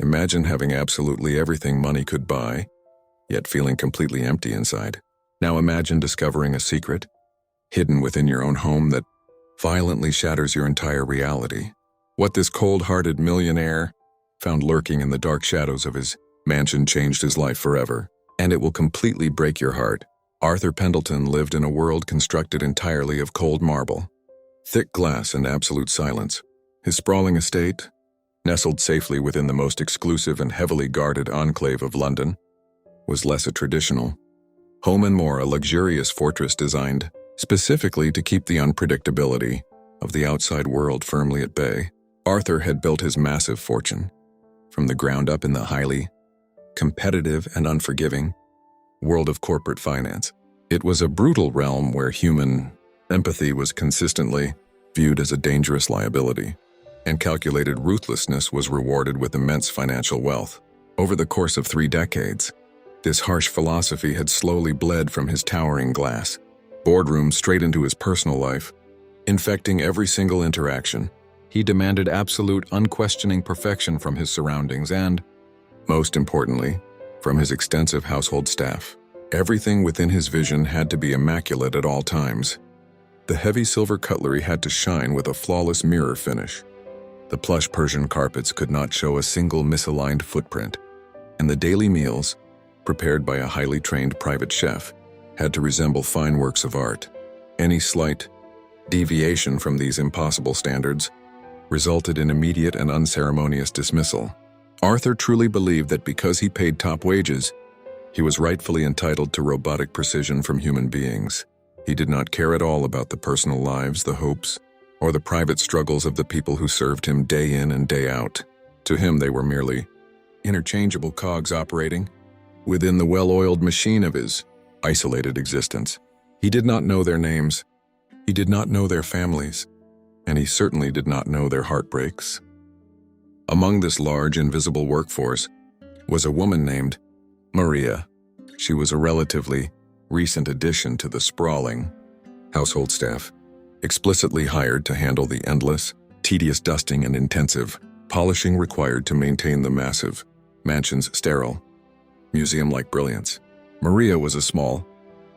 Imagine having absolutely everything money could buy, yet feeling completely empty inside. Now imagine discovering a secret, hidden within your own home, that violently shatters your entire reality. What this cold-hearted millionaire found lurking in the dark shadows of his mansion changed his life forever, and it will completely break your heart. Arthur Pendleton lived in a world constructed entirely of cold marble, thick glass, and absolute silence. His sprawling estate, nestled safely within the most exclusive and heavily guarded enclave of London, was less a traditional home and more a luxurious fortress designed specifically to keep the unpredictability of the outside world firmly at bay. Arthur had built his massive fortune from the ground up in the highly competitive and unforgiving world of corporate finance. It was a brutal realm where human empathy was consistently viewed as a dangerous liability, and calculated ruthlessness was rewarded with immense financial wealth. Over the course of 3 decades, this harsh philosophy had slowly bled from his towering glass boardroom straight into his personal life, infecting every single interaction. He demanded absolute, unquestioning perfection from his surroundings and, most importantly, from his extensive household staff. Everything within his vision had to be immaculate at all times. The heavy silver cutlery had to shine with a flawless mirror finish. The plush Persian carpets could not show a single misaligned footprint, and the daily meals, prepared by a highly trained private chef, had to resemble fine works of art. Any slight deviation from these impossible standards resulted in immediate and unceremonious dismissal. Arthur truly believed that because he paid top wages, he was rightfully entitled to robotic precision from human beings. He did not care at all about the personal lives, the hopes, or the private struggles of the people who served him day in and day out. To him, they were merely interchangeable cogs operating within the well-oiled machine of his isolated existence. He did not know their names, he did not know their families, and he certainly did not know their heartbreaks. Among this large, invisible workforce was a woman named Maria. She was a relatively recent addition to the sprawling household staff, explicitly hired to handle the endless, tedious dusting and intensive polishing required to maintain the massive mansion's sterile, museum-like brilliance. Maria was a small,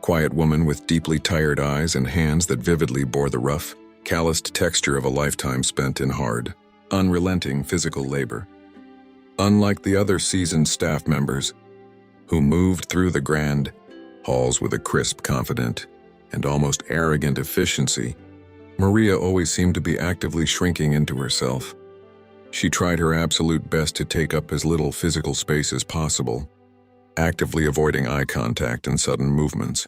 quiet woman with deeply tired eyes and hands that vividly bore the rough, calloused texture of a lifetime spent in hard, unrelenting physical labor. Unlike the other seasoned staff members, who moved through the grand halls with a crisp, confident, and almost arrogant efficiency, Maria always seemed to be actively shrinking into herself. She tried her absolute best to take up as little physical space as possible, actively avoiding eye contact and sudden movements.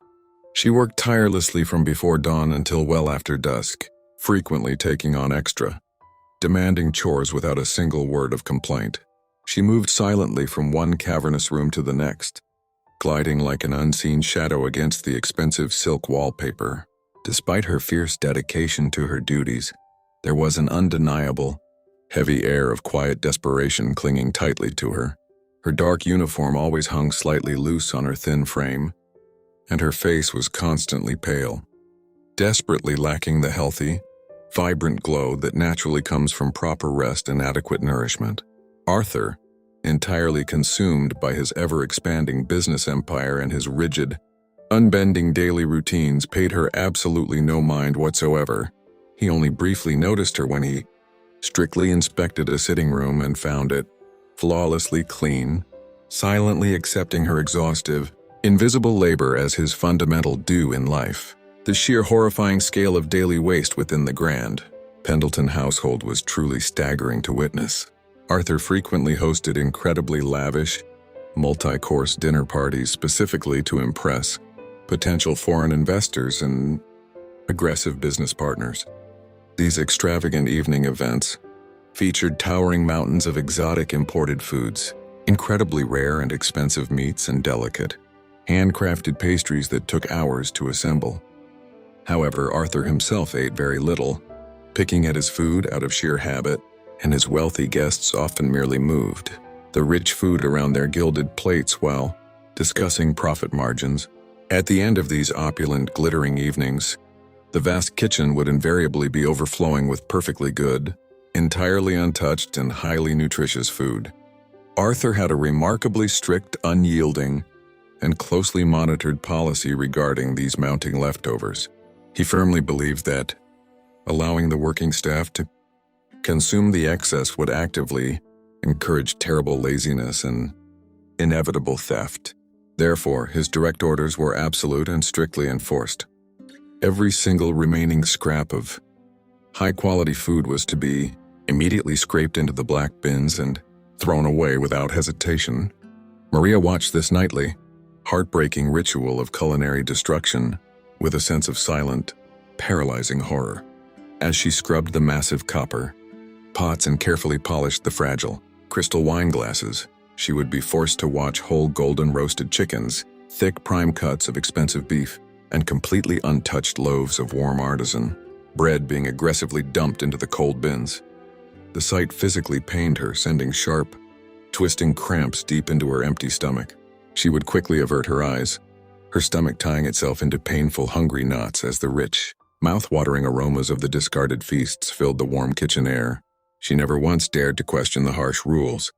She worked tirelessly from before dawn until well after dusk, frequently taking on extra, demanding chores without a single word of complaint. She moved silently from one cavernous room to the next, gliding like an unseen shadow against the expensive silk wallpaper. Despite her fierce dedication to her duties, there was an undeniable, heavy air of quiet desperation clinging tightly to her. Her dark uniform always hung slightly loose on her thin frame, and her face was constantly pale, desperately lacking the healthy, vibrant glow that naturally comes from proper rest and adequate nourishment. Arthur, entirely consumed by his ever-expanding business empire and his rigid, unbending daily routines, paid her absolutely no mind whatsoever. He only briefly noticed her when he strictly inspected a sitting room and found it flawlessly clean, silently accepting her exhaustive, invisible labor as his fundamental due in life. The sheer horrifying scale of daily waste within the grand Pendleton household was truly staggering to witness. Arthur frequently hosted incredibly lavish, multi-course dinner parties specifically to impress potential foreign investors and aggressive business partners. These extravagant evening events featured towering mountains of exotic imported foods, incredibly rare and expensive meats, and delicate, handcrafted pastries that took hours to assemble. However, Arthur himself ate very little, picking at his food out of sheer habit, and his wealthy guests often merely moved the rich food around their gilded plates while discussing profit margins. At the end of these opulent, glittering evenings, the vast kitchen would invariably be overflowing with perfectly good, entirely untouched and highly nutritious food. Arthur had a remarkably strict, unyielding, and closely monitored policy regarding these mounting leftovers. He firmly believed that allowing the working staff to consume the excess would actively encourage terrible laziness and inevitable theft. Therefore, his direct orders were absolute and strictly enforced. Every single remaining scrap of high-quality food was to be immediately scraped into the black bins and thrown away without hesitation. Maria watched this nightly, heartbreaking ritual of culinary destruction with a sense of silent, paralyzing horror. As she scrubbed the massive copper pots and carefully polished the fragile crystal wine glasses, she would be forced to watch whole golden roasted chickens, thick prime cuts of expensive beef, and completely untouched loaves of warm artisan bread being aggressively dumped into the cold bins. The sight physically pained her, sending sharp, twisting cramps deep into her empty stomach. She would quickly avert her eyes, her stomach tying itself into painful, hungry knots as the rich, mouth-watering aromas of the discarded feasts filled the warm kitchen air. She never once dared to question the harsh rules.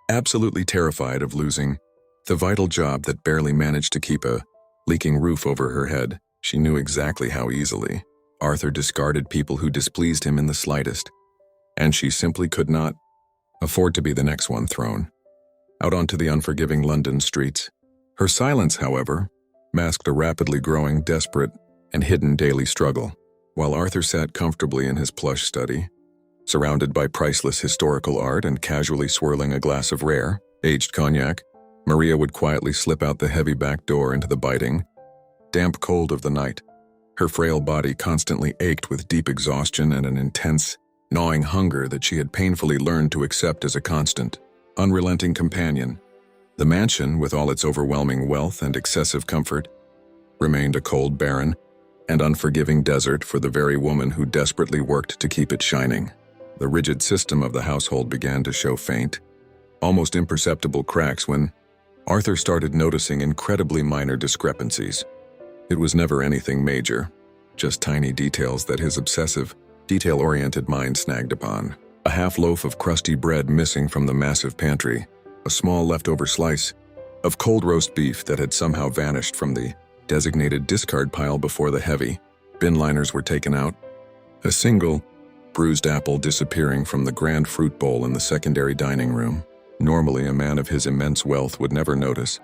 Absolutely terrified of losing the vital job that barely managed to keep a leaking roof over her head, she knew exactly how easily Arthur discarded people who displeased him in the slightest, and she simply could not afford to be the next one thrown out onto the unforgiving London streets. Her silence, however, masked a rapidly growing, desperate, and hidden daily struggle. While Arthur sat comfortably in his plush study, surrounded by priceless historical art and casually swirling a glass of rare, aged cognac, Maria would quietly slip out the heavy back door into the biting, damp cold of the night. Her frail body constantly ached with deep exhaustion and an intense, gnawing hunger that she had painfully learned to accept as a constant, unrelenting companion. The mansion, with all its overwhelming wealth and excessive comfort, remained a cold, barren, and unforgiving desert for the very woman who desperately worked to keep it shining. The rigid system of the household began to show faint, almost imperceptible cracks when Arthur started noticing incredibly minor discrepancies. It was never anything major, just tiny details that his obsessive, detail-oriented mind snagged upon. A half loaf of crusty bread missing from the massive pantry, a small leftover slice of cold roast beef that had somehow vanished from the designated discard pile before the heavy bin liners were taken out, a single bruised apple disappearing from the grand fruit bowl in the secondary dining room. Normally, a man of his immense wealth would never notice,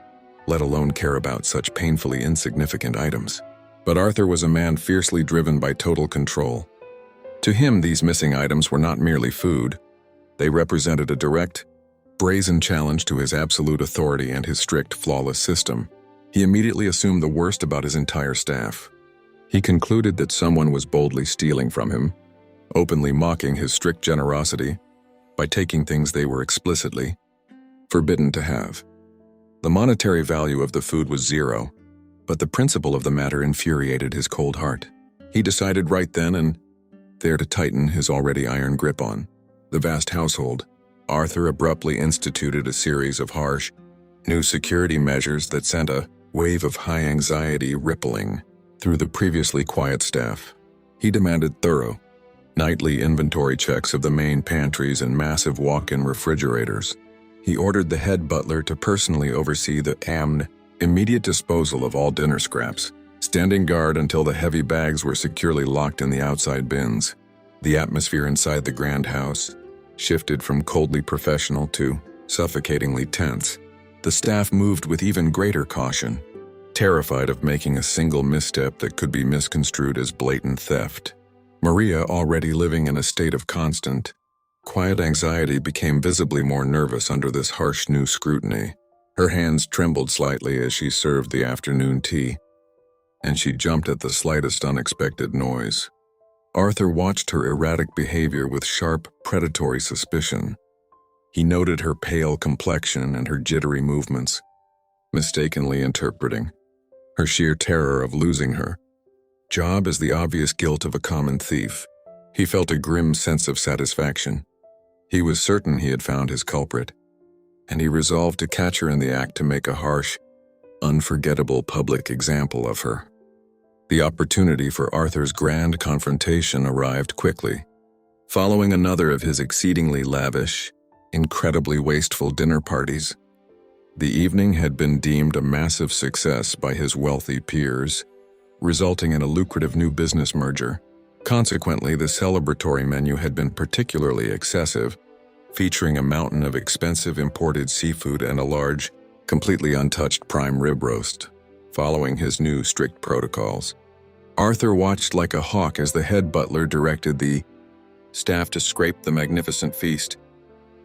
let alone care about such painfully insignificant items. But Arthur was a man fiercely driven by total control. To him, these missing items were not merely food. They represented a direct, brazen challenge to his absolute authority and his strict, flawless system. He immediately assumed the worst about his entire staff. He concluded that someone was boldly stealing from him, openly mocking his strict generosity by taking things they were explicitly forbidden to have. The monetary value of the food was zero, but the principle of the matter infuriated his cold heart. He decided right then and there to tighten his already iron grip on the vast household. Arthur abruptly instituted a series of harsh, new security measures that sent a wave of high anxiety rippling through the previously quiet staff. He demanded thorough, nightly inventory checks of the main pantries and massive walk-in refrigerators. He ordered the head butler to personally oversee the immediate disposal of all dinner scraps, standing guard until the heavy bags were securely locked in the outside bins. The atmosphere inside the grand house shifted from coldly professional to suffocatingly tense. The staff moved with even greater caution, terrified of making a single misstep that could be misconstrued as blatant theft. Maria, already living in a state of constant, quiet anxiety, became visibly more nervous under this harsh new scrutiny. Her hands trembled slightly as she served the afternoon tea, and she jumped at the slightest unexpected noise. Arthur watched her erratic behavior with sharp, predatory suspicion. He noted her pale complexion and her jittery movements, mistakenly interpreting her sheer terror of losing her job as the obvious guilt of a common thief. He felt a grim sense of satisfaction. He was certain he had found his culprit, and he resolved to catch her in the act to make a harsh, unforgettable public example of her. The opportunity for Arthur's grand confrontation arrived quickly. Following another of his exceedingly lavish, incredibly wasteful dinner parties. The evening had been deemed a massive success by his wealthy peers, resulting in a lucrative new business merger. Consequently, the celebratory menu had been particularly excessive, featuring a mountain of expensive imported seafood and a large, completely untouched prime rib roast. Following his new strict protocols, Arthur watched like a hawk as the head butler directed the staff to scrape the magnificent feast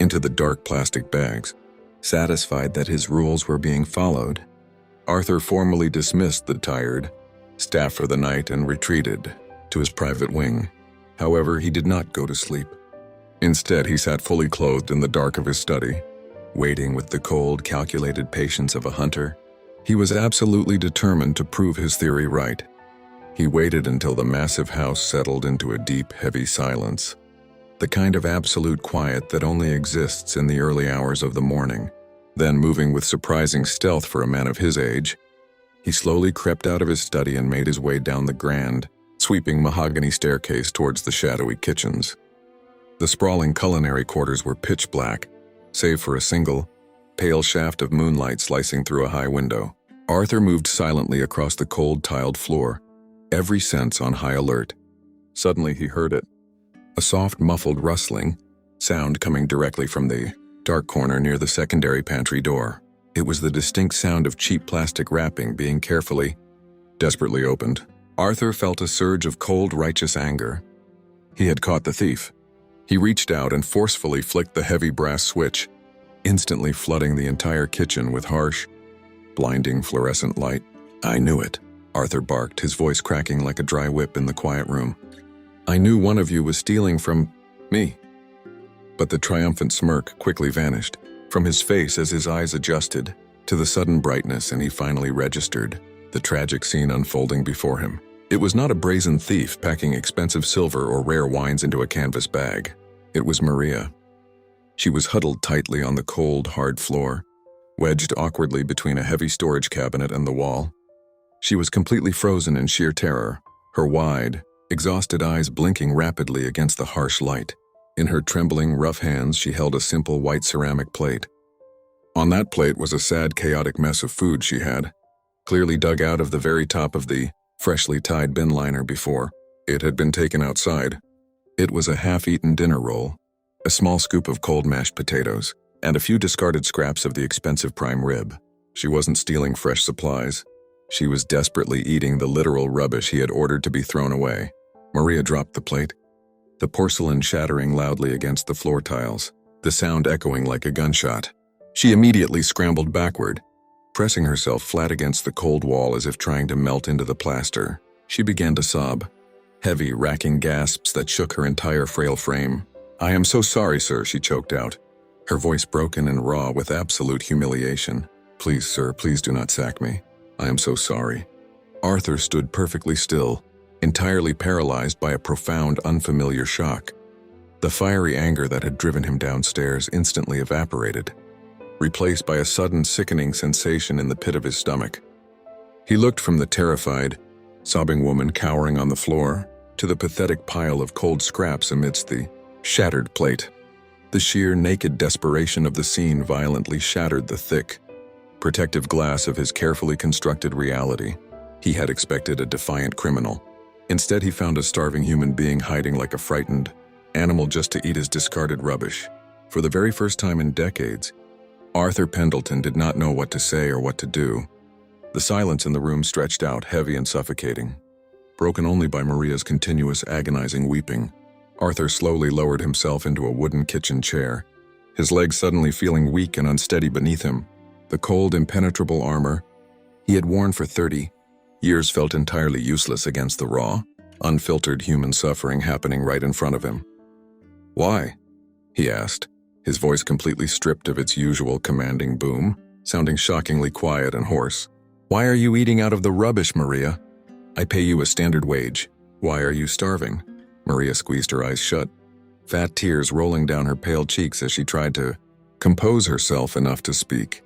into the dark plastic bags. Satisfied that his rules were being followed, Arthur formally dismissed the tired staff for the night and retreated to his private wing. However, he did not go to sleep. Instead, he sat fully clothed in the dark of his study, waiting with the cold, calculated patience of a hunter. He was absolutely determined to prove his theory right. He waited until the massive house settled into a deep, heavy silence, the kind of absolute quiet that only exists in the early hours of the morning. Then, moving with surprising stealth for a man of his age, he slowly crept out of his study and made his way down the grand, sweeping mahogany staircase towards the shadowy kitchens. The sprawling culinary quarters were pitch black, save for a single, pale shaft of moonlight slicing through a high window. Arthur moved silently across the cold tiled floor, every sense on high alert. Suddenly he heard it. A soft, muffled rustling sound coming directly from the dark corner near the secondary pantry door. It was the distinct sound of cheap plastic wrapping being carefully, desperately opened. Arthur felt a surge of cold, righteous anger. He had caught the thief. He reached out and forcefully flicked the heavy brass switch, instantly flooding the entire kitchen with harsh, blinding fluorescent light. "I knew it," Arthur barked, his voice cracking like a dry whip in the quiet room. "I knew one of you was stealing from me." But the triumphant smirk quickly vanished from his face as his eyes adjusted to the sudden brightness, and he finally registered the tragic scene unfolding before him. It was not a brazen thief packing expensive silver or rare wines into a canvas bag. It was Maria. She was huddled tightly on the cold, hard floor, wedged awkwardly between a heavy storage cabinet and the wall. She was completely frozen in sheer terror, her wide, exhausted eyes blinking rapidly against the harsh light. In her trembling, rough hands, she held a simple white ceramic plate. On that plate was a sad, chaotic mess of food she had clearly dug out of the very top of the freshly tied bin liner before it had been taken outside. It was a half-eaten dinner roll, a small scoop of cold mashed potatoes, and a few discarded scraps of the expensive prime rib. She wasn't stealing fresh supplies. She was desperately eating the literal rubbish he had ordered to be thrown away. Maria dropped the plate, the porcelain shattering loudly against the floor tiles, the sound echoing like a gunshot. She immediately scrambled backward, pressing herself flat against the cold wall as if trying to melt into the plaster. She began to sob, heavy, racking gasps that shook her entire frail frame. "I am so sorry, sir," she choked out, her voice broken and raw with absolute humiliation. "Please, sir, please do not sack me. I am so sorry." Arthur stood perfectly still, entirely paralyzed by a profound, unfamiliar shock. The fiery anger that had driven him downstairs instantly evaporated, replaced by a sudden sickening sensation in the pit of his stomach. He looked from the terrified, sobbing woman cowering on the floor to the pathetic pile of cold scraps amidst the shattered plate. The sheer naked desperation of the scene violently shattered the thick, protective glass of his carefully constructed reality. He had expected a defiant criminal. Instead, he found a starving human being hiding like a frightened animal just to eat his discarded rubbish. For the very first time in decades, Arthur Pendleton did not know what to say or what to do. The silence in the room stretched out, heavy and suffocating, broken only by Maria's continuous agonizing weeping. Arthur slowly lowered himself into a wooden kitchen chair, his legs suddenly feeling weak and unsteady beneath him. The cold, impenetrable armor he had worn for 30 years felt entirely useless against the raw, unfiltered human suffering happening right in front of him. "Why?" he asked, his voice completely stripped of its usual commanding boom, sounding shockingly quiet and hoarse. "Why are you eating out of the rubbish, Maria? I pay you a standard wage. Why are you starving?" Maria squeezed her eyes shut, fat tears rolling down her pale cheeks as she tried to compose herself enough to speak.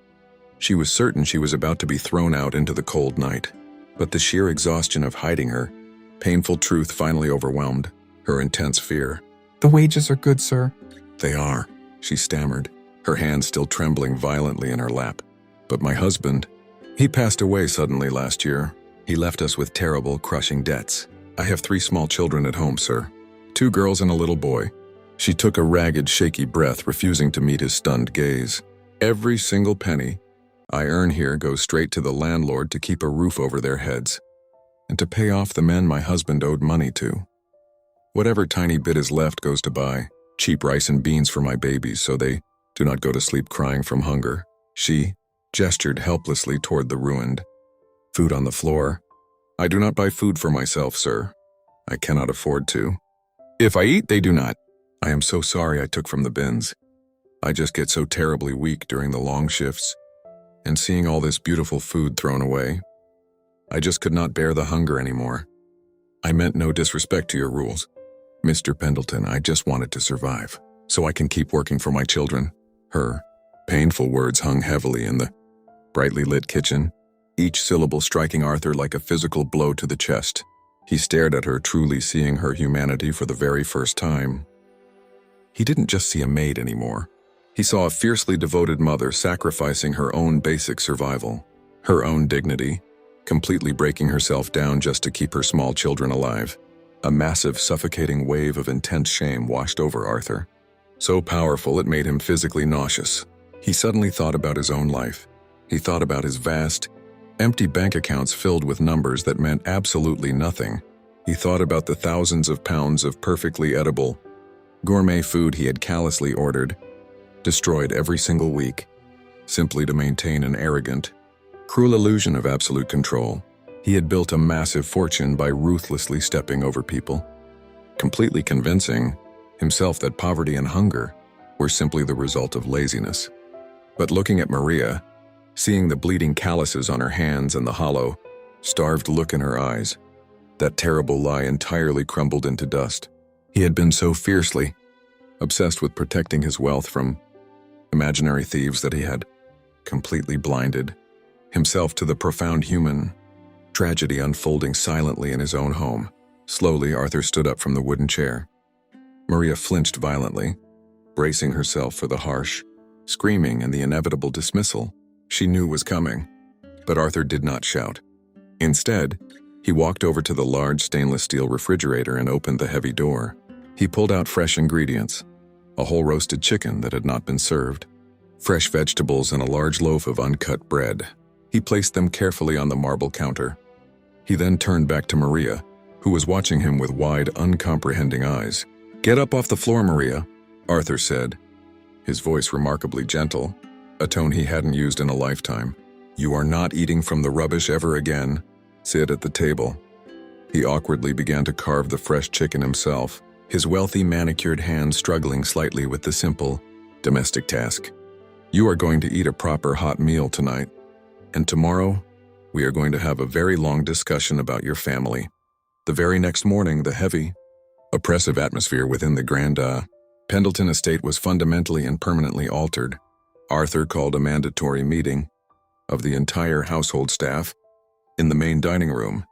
She was certain she was about to be thrown out into the cold night, but the sheer exhaustion of hiding her painful truth finally overwhelmed her intense fear. "The wages are good, sir." "They are," she stammered, her hand still trembling violently in her lap. "But my husband, he passed away suddenly last year. He left us with terrible, crushing debts. I have 3 small children at home, sir. 2 girls and a little boy." She took a ragged, shaky breath, refusing to meet his stunned gaze. "Every single penny I earn here goes straight to the landlord to keep a roof over their heads, and to pay off the men my husband owed money to. Whatever tiny bit is left goes to buy cheap rice and beans for my babies so they do not go to sleep crying from hunger." She gestured helplessly toward the ruined food on the floor. "I do not buy food for myself, sir. I cannot afford to. If I eat, they do not. I am so sorry I took from the bins. I just get so terribly weak during the long shifts, and seeing all this beautiful food thrown away, I just could not bear the hunger anymore. I meant no disrespect to your rules, Mr. Pendleton. I just wanted to survive, so I can keep working for my children." Her painful words hung heavily in the brightly lit kitchen, each syllable striking Arthur like a physical blow to the chest. He stared at her, truly seeing her humanity for the very first time. He didn't just see a maid anymore. He saw a fiercely devoted mother sacrificing her own basic survival, her own dignity, completely breaking herself down just to keep her small children alive. A massive, suffocating wave of intense shame washed over Arthur, so powerful it made him physically nauseous. He suddenly thought about his own life. He thought about his vast, empty bank accounts filled with numbers that meant absolutely nothing. He thought about the thousands of pounds of perfectly edible, gourmet food he had callously ordered, destroyed every single week, simply to maintain an arrogant, cruel illusion of absolute control. He had built a massive fortune by ruthlessly stepping over people, completely convincing himself that poverty and hunger were simply the result of laziness. But looking at Maria, seeing the bleeding calluses on her hands and the hollow, starved look in her eyes, that terrible lie entirely crumbled into dust. He had been so fiercely obsessed with protecting his wealth from imaginary thieves that he had completely blinded himself to the profound human tragedy unfolding silently in his own home. Slowly, Arthur stood up from the wooden chair. Maria flinched violently, bracing herself for the harsh screaming and the inevitable dismissal she knew was coming. But Arthur did not shout. Instead, he walked over to the large stainless steel refrigerator and opened the heavy door. He pulled out fresh ingredients, a whole roasted chicken that had not been served, fresh vegetables, and a large loaf of uncut bread. He placed them carefully on the marble counter. He then turned back to Maria, who was watching him with wide, uncomprehending eyes. "Get up off the floor, Maria," Arthur said, his voice remarkably gentle, a tone he hadn't used in a lifetime. "You are not eating from the rubbish ever again. Sit at the table." He awkwardly began to carve the fresh chicken himself, his wealthy, manicured hands struggling slightly with the simple, domestic task. "You are going to eat a proper hot meal tonight, and tomorrow we are going to have a very long discussion about your family." The very next morning, the heavy, oppressive atmosphere within the Grand Pendleton estate was fundamentally and permanently altered. Arthur called a mandatory meeting of the entire household staff in the main dining room,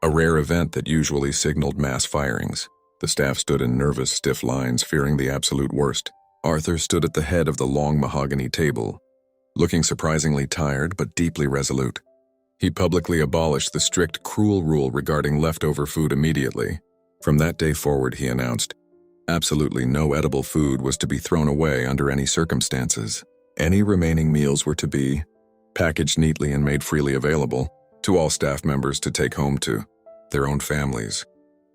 a rare event that usually signaled mass firings. The staff stood in nervous, stiff lines, fearing the absolute worst. Arthur stood at the head of the long mahogany table, looking surprisingly tired but deeply resolute. He publicly abolished the strict, cruel rule regarding leftover food immediately. From that day forward, he announced, absolutely no edible food was to be thrown away under any circumstances. Any remaining meals were to be packaged neatly and made freely available to all staff members to take home to their own families.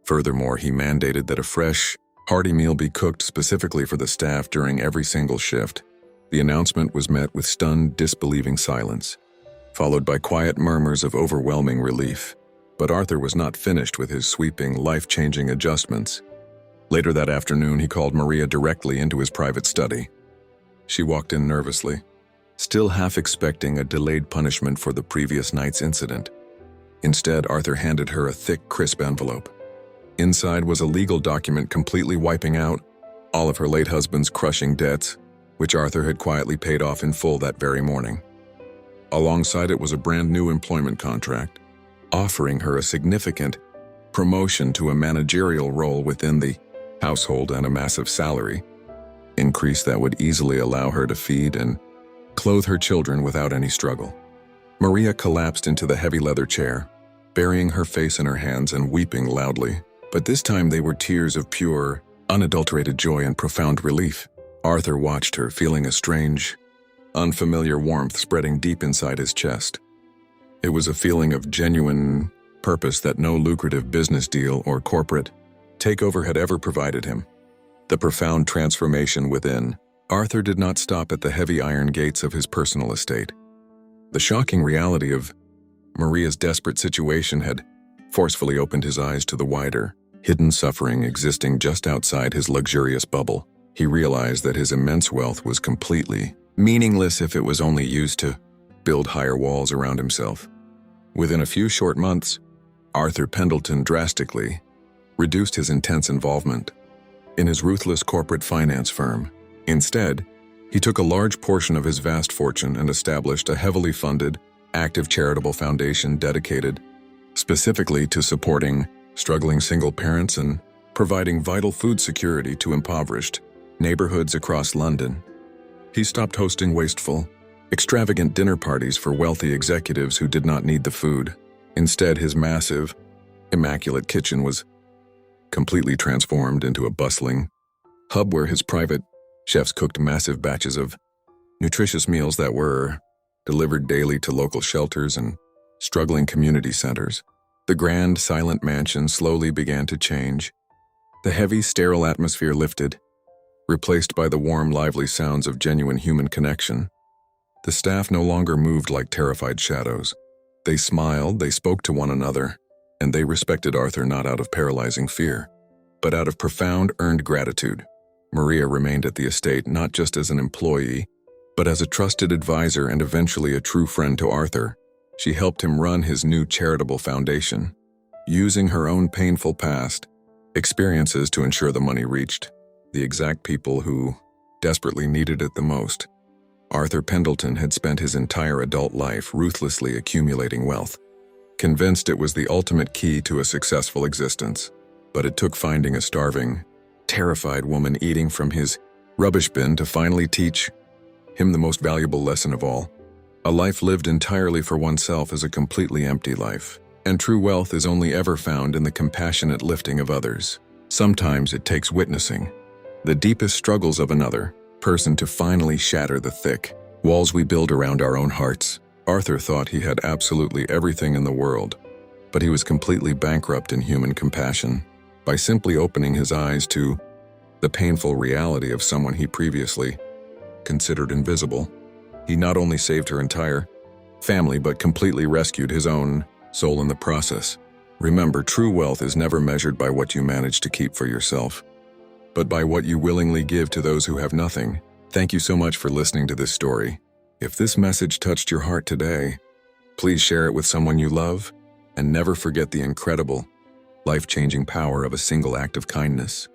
Furthermore, he mandated that a fresh, hearty meal be cooked specifically for the staff during every single shift. The announcement was met with stunned, disbelieving silence, followed by quiet murmurs of overwhelming relief. But Arthur was not finished with his sweeping, life-changing adjustments. Later that afternoon, he called Maria directly into his private study. She walked in nervously, still half expecting a delayed punishment for the previous night's incident. Instead, Arthur handed her a thick, crisp envelope. Inside was a legal document completely wiping out all of her late husband's crushing debts, which Arthur had quietly paid off in full that very morning. Alongside it was a brand new employment contract, offering her a significant promotion to a managerial role within the household and a massive salary. increase that would easily allow her to feed and clothe her children without any struggle. Maria collapsed into the heavy leather chair, burying her face in her hands and weeping loudly. But this time they were tears of pure, unadulterated joy and profound relief. Arthur watched her, feeling a strange, unfamiliar warmth spreading deep inside his chest. It was a feeling of genuine purpose that no lucrative business deal or corporate takeover had ever provided him. The profound transformation within, Arthur did not stop at the heavy iron gates of his personal estate. The shocking reality of Maria's desperate situation had forcefully opened his eyes to the wider, hidden suffering existing just outside his luxurious bubble. He realized that his immense wealth was completely meaningless if it was only used to build higher walls around himself. Within a few short months, Arthur Pendleton drastically reduced his intense involvement in his ruthless corporate finance firm. Instead, he took a large portion of his vast fortune and established a heavily funded, active charitable foundation dedicated specifically to supporting struggling single parents and providing vital food security to impoverished neighborhoods across London. He stopped hosting wasteful, extravagant dinner parties for wealthy executives who did not need the food. Instead, his massive, immaculate kitchen was completely transformed into a bustling hub where his private chefs cooked massive batches of nutritious meals that were delivered daily to local shelters and struggling community centers. The grand, silent mansion slowly began to change. The heavy, sterile atmosphere lifted, replaced by the warm, lively sounds of genuine human connection. The staff no longer moved like terrified shadows. They smiled, they spoke to one another, and they respected Arthur not out of paralyzing fear, but out of profound earned gratitude. Maria remained at the estate not just as an employee, but as a trusted advisor and eventually a true friend to Arthur. She helped him run his new charitable foundation, using her own painful past experiences to ensure the money reached the exact people who desperately needed it the most. Arthur Pendleton had spent his entire adult life ruthlessly accumulating wealth, convinced it was the ultimate key to a successful existence. But it took finding a starving, terrified woman eating from his rubbish bin to finally teach him the most valuable lesson of all. A life lived entirely for oneself is a completely empty life, and true wealth is only ever found in the compassionate lifting of others. Sometimes it takes witnessing the deepest struggles of another person to finally shatter the thick walls we build around our own hearts. Arthur thought he had absolutely everything in the world, but he was completely bankrupt in human compassion. By simply opening his eyes to the painful reality of someone he previously considered invisible, he not only saved her entire family but completely rescued his own soul in the process. Remember, true wealth is never measured by what you manage to keep for yourself, but by what you willingly give to those who have nothing. Thank you so much for listening to this story. If this message touched your heart today, please share it with someone you love, and never forget the incredible, life-changing power of a single act of kindness.